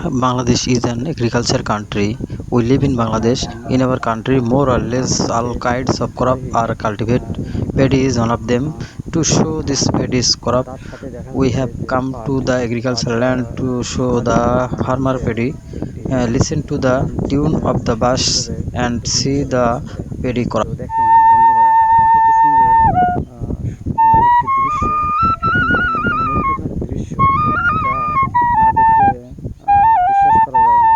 Bangladesh is an agriculture country. We live in Bangladesh. In our country, more or less all kinds of crop are cultivated. Paddy is one of them. To show this paddy's crop, we have come to the agricultural land to show the farmer paddy. Listen to the tune of the bass and see the paddy crop. দেখেন বন্ধুরা, কত সুন্দর একটি দৃশ্য, মনোমুগ্ধকর দৃশ্য, যা না দেখলে বিশ্বাস করা যায় না।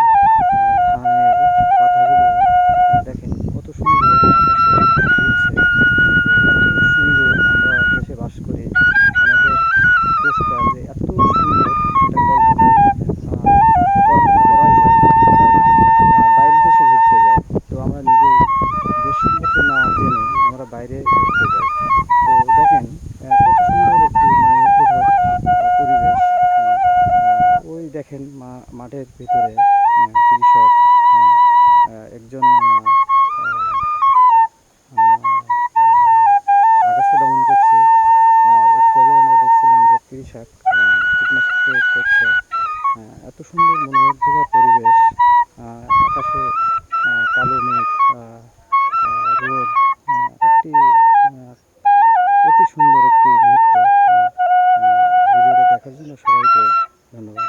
ধানের পাতাগুলো দেখেন কত সুন্দর আকাশে দুলছে। তো এত সুন্দর আমরা দেশে বাস করি, আমাদের দেশটা যে এত সুন্দর সেটা কল্পনা করাই যায়। আমরা বাইরের দেশে ঘুরতে যাই, তো আমরা নিজের দেশ সম্পর্কে না জেনে আমরা বাইরে ঘুরতে যাই। তো দেখেন কত সুন্দর একটি মনোমুগ্ধকর পরিবেশ। ওই দেখেন মাঠের ভিতরে কৃষক একজন আগাছা দমন করছে, আর একটু আগে আমরা দেখছিলাম যে কৃষক কীটনাশক প্রয়োগ করছে। এত সুন্দর মনোমুগ্ধকর পরিবেশ, আকাশে কালো মেঘ, রোদ, একটি অতি সুন্দর একটি মুহূর্ত। ভিডিওটা দেখার জন্য সবাইকে ধন্যবাদ।